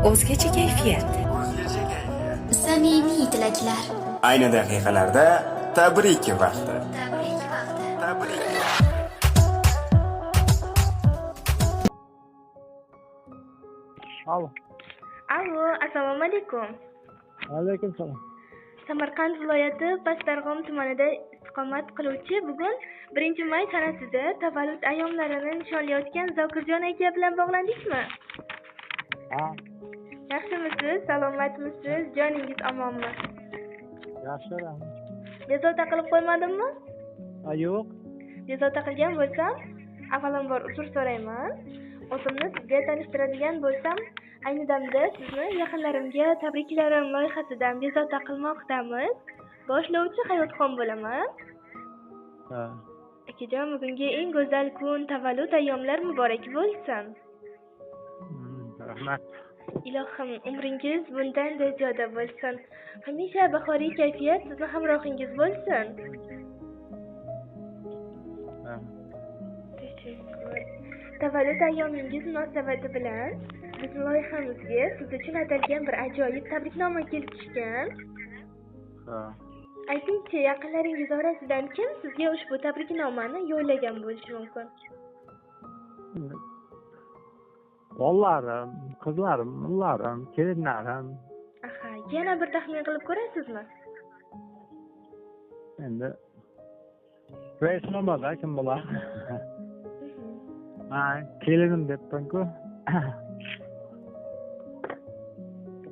O'zgacha kayfiyat. Samimiy tilaklar. Ayni daqiqalarda tabrik vaqti. Alo. Alo, assalomu alaykum. Alaykum salom. Samarqand viloyati Pastdarg'om tumanida istiqomat qiluvchi bugun 1-may sanasida tavallud ayyomlarini nishonlayotgan Zokirjon aka bilan bog'landingizmi? Ha, Yaxshimisiz? Salomatmisiz? Joningiz omonmi? yaxshi rahmat. Bezovta qilib qo'ymadimmi? Ha, yo'q. Bezovta qilgan bo'lsam, avvalambor uzr so'rayman. O'zimni sizga tanishtiradigan bo'lsam, ayni damda sizni yaqinlarimga tabriklarim loyihasidan bezovta qilmoqdamiz. Boshlovchi Hayotxon bo'laman. Ha, Akajon, bugungi eng go'zal kun, tavallud ayyomlar muborak bo'lsin. rahmat. Ilohim, umringiz bundan-da ziyoda bo'lsin. Hamisha bahoriy kayfiyat sizni hamrohingiz bo'lsin. Ha, Tashakkur. Tavallud ayyomingiz munosabati bilan bizning loyihamizga siz uchun atalgan bir ajoyib tabriknoma kelib tushgan. ha. Aytingchi, yaqinlaringiz orasidan kim sizga ushbu tabriknomani yo'llagan bo'lishi mumkin? Bolalarim, qizlarim, ullarim, kelinlarim. Aha, yana bir taxmin qilib ko'rasizmi? Endi Resnomada kim bo'lar? Ha, kelinim debman-ku.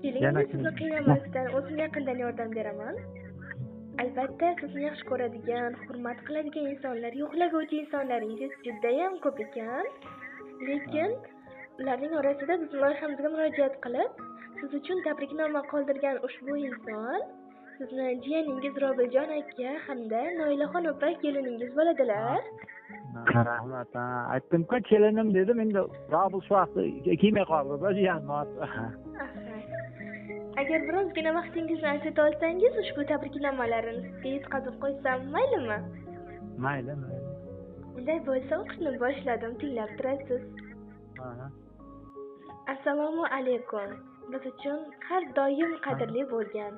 Yana Keling, kim? sizni qiynamasdan o'zim yaqindan yordam beraman. Albatta, sizni yaxshi ko'radigan, hurmat qiladigan insonlar, yo'qlaguvchi insonlaringiz judayam ko'p ekan. Lekin ularning orasida bizning loyihamizga murojaat qilib, siz uchun tabriknoma qoldirgan ushbu inson sizni jiyaningiz Robiljon aka hamda Noilaxon opa keliningiz bo'ladilar. Rahmat. Ha, aytdim-ku kelinim dedim, endi Robil shu vaqtda kelmay qoldi. Bajiyanmat. Aha. Agar birozgina vaqtingizni ajrata olsangiz, ushbu tabriknomalarni sizga yetkazib qo'ysam maylimi? Mayli, mayli. Unday bo'lsa, o'qishni boshladim, tinglab turasiz. Ha. Assalomu alaykum. Biz uchun har doim qadrli bo'lgan,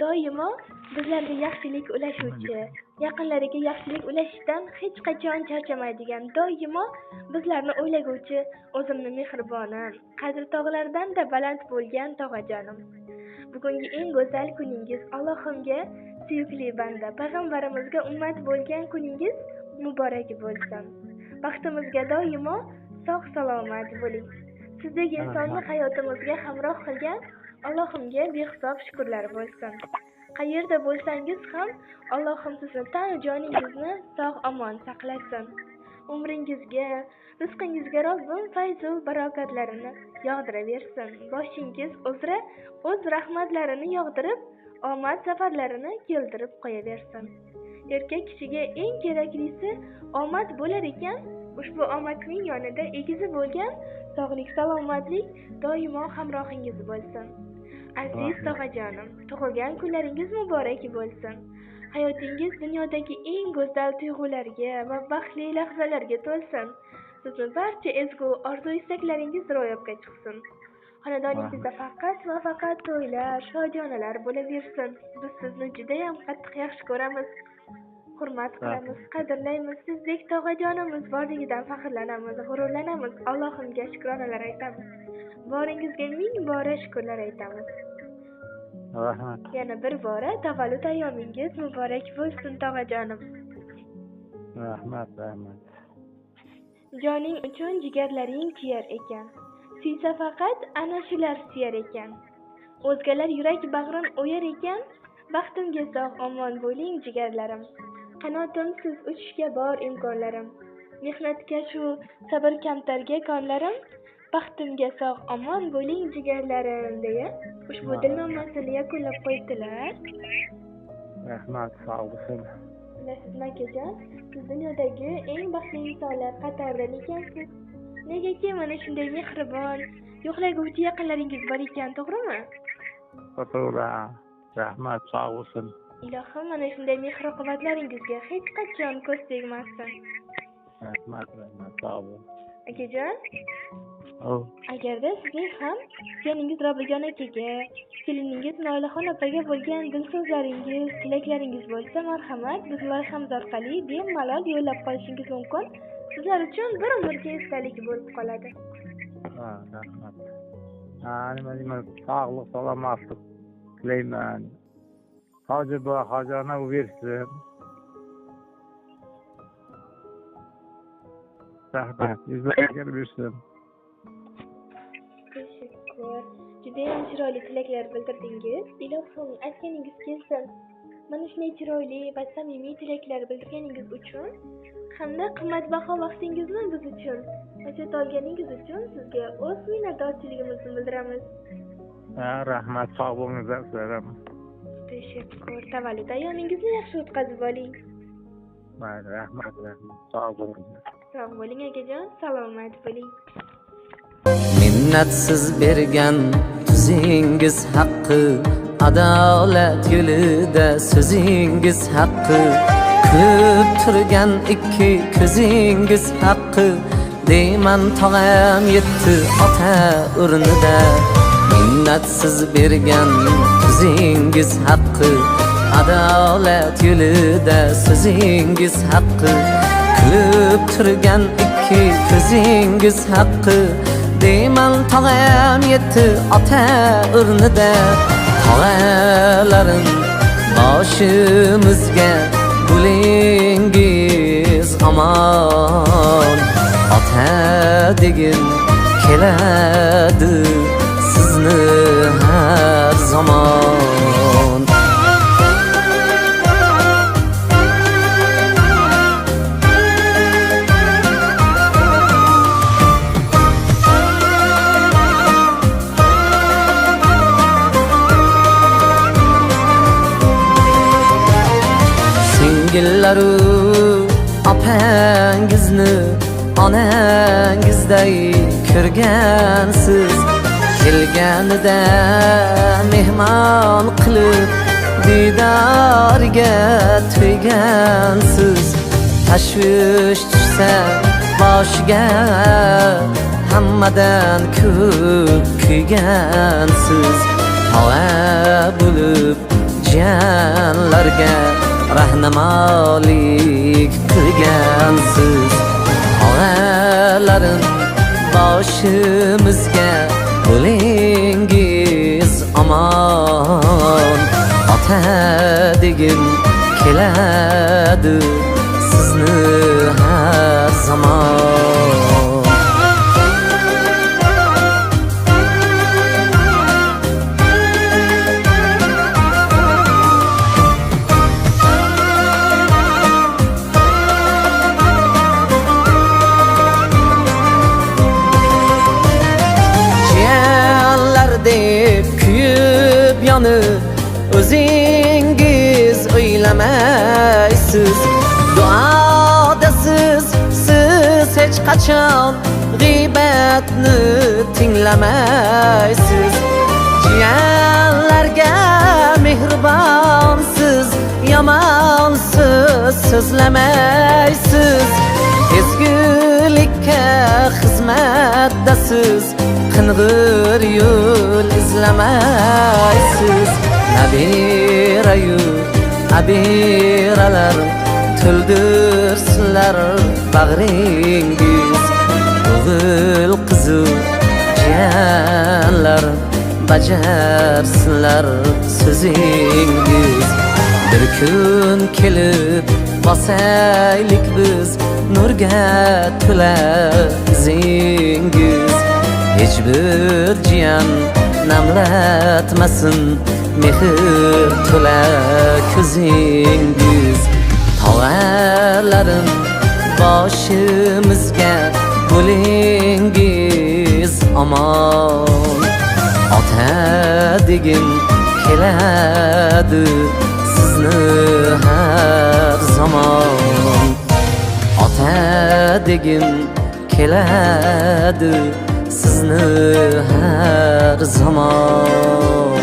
doimo bizlarga yaxshilik ulashuvchi, yaqinlariga yaxshilik ulashishdan hech qachon charchamaydigan, doimo bizlarni o'ylaguvchi, o'zimni mehribonim, qadr tog'lardan-da baland bo'lgan tog'ajonim. Bugungi eng go'zal kuningiz, Allohimga suyukli banda, payg'ambarimizga ummat bo'lgan kuningiz muborak bo'lsin. Baxtimizga doimo sog' salomat bo'ling. Sizdek insonni hayotimizga hamroh qilgan Allohimga behisob shukrlar bo'lsin. Qayerda bo'lsangiz ham Allohim sizni tanu joningizni sog' omon saqlasin. Umringizga, rizqingizga Robbim fayzu barokatlarini yog'diraversin. Boshingiz uzra o'z rahmatlarini yog'dirib, omad safarlarini keltirib qo'yaversin. Erkak kishiga eng keraklisi omad bo'lar ekan, ushbu omadning yonida egizi bo'lgan sog'lik, salomatlik doimo hamrohingiz bo'lsin. Aziz tog'ajonim, tug'ilgan kunlaringiz muborak bo'lsin. Hayotingiz dunyodagi eng go'zal tuyg'ularga va baxtli lahzalarga to'lsin. Sizni barcha ezgu orzu-istaklaringiz ro'yobga chiqsin. Xonadoningizda faqat va faqat to'ylar, shodiyonalar bo'laversin. Biz sizni juda ham qattiq yaxshi ko'ramiz. Hurmat qilamiz, qadrlaymiz. Sizdek tog'ajonimiz borligidan faxrlanamiz, g'ururlanamiz. Allohimga shukronalar aytamiz. Boringizga ming bora shukrlar aytamiz. Rahmat. Yana bir bora tavallud ayyomingiz muborak bo'lsin tog'ajonim. Rahmat, rahmat. Joning uchun jigarlaring kuyar ekan. Suysa faqat ana shular suyar ekan. O'zgalar yurak bag'rin o'yar ekan. Baxtimga sog' omon bo'ling jigarlarim. Qanotimsiz uchishga bor imkonlarim. Mehnatga shu sabr kamtarga konlarim. Baxtimga sog' omon bo'ling jigarlarim deya ushbu dilnomasini yakunlab qo'ydilar. Rahmat, sog' bo'lsin. Bilasizmi akajon, siz dunyodagi eng baxtli insonlar qatoridan ekansiz. Negaki mana shunday mehribon, yo'qlaguvchi yaqinlaringiz bor ekan, to'g'rimi? To'g'ri. Rahmat, sog' bo'lsin. Ilohim mana shunday mehr-oqibatlaringizga hech qachon ko'z tegmasin. Rahmat, rahmat, sog' bo'l. Akajon, Agarda sizning ham jiyaningiz Robiljon akaga, keliningiz Noilaxon opaga bo'lgan dil so'zlaringiz, tilaklaringiz bo'lsa, marhamat, biz loyihamiz orqali bemalol yo'llab qolishingiz mumkin. Sizlar uchun bir umrga esdalik bo'lib qoladi. Rahmat. Nima deyman, sog'lik, salomatlik tilayman. Hoji bu hojona bersin. Rahmat, yuzlarga bersin. Tashakkur. Judayam chiroyli tilaklar bildirdingiz. Ilohim aytganingiz kelsin. Mana shunday chiroyli va samimiy tilaklar bildirganingiz uchun hamda qimmatbaho vaqtingizni biz uchun ajrat olganingiz uchun sizga o'z minnatdorchiligimizni bildiramiz. Rahmat, sog' bo'linglar sizlar. Tashakkur. Tavallud ayyomingizni yaxshi o'tkazib oling. Mayli, rahmat. Sog' bo'linglar. Sog' bo'ling akajon, salomat bo'ling. Minnatsiz bergan tuzingiz haqqi, adolat yo'lida so'zingiz haqqi, ko'p turgan ikki ko'zingiz haqqi, deyman tog'am yetti ota o'rnida. Minnatsiz bergan tuzingiz haqqi, adolat yo'lida so'zingiz haqqi, ko'p turgan ikki ko'zingiz haqqi, deyman tog'am yetti ota o'rnida. Tog'alarim boshimizga bo'lingiz omon, ota degim keladi sizni har zamon. Singillaru opangizni onangizday ko'rgansiz, kelganida mehmon qilib diydoriga to'ygansiz. Tashvish tushsa boshiga hammadan ko'p kuygansiz. Tog'a bo'lib jiyanlarga rahnamolik qilgansiz. Tog'alarim boshimizga bo'lingiz omon, ota degim keladi sizni har zamon. Kuyib yonib o'zingiz o'ylamaysiz, duodasiz siz hech qachon g'iybatni tinglamaysiz. Jiyanlarga mehribonsiz, yomon so'z so'zlamaysiz. Ezgulikka xizmatdasiz, qing'ir yo'l izlamaysiz. Nabirayu abiralar to'ldirsinlar bag'ringiz. O'g'il qizu jiyanlar bajarsinlar so'zingiz. Bir kun kelib bosaylik biz nurga to'la izingiz. Hech bir jiyan namlatmasin mehr to'la ko'zingiz. Tog'alarim boshimizga bo'lingiz omon, ota degim keladi sizni har zamon. Ota degim keladi sizni har zamon.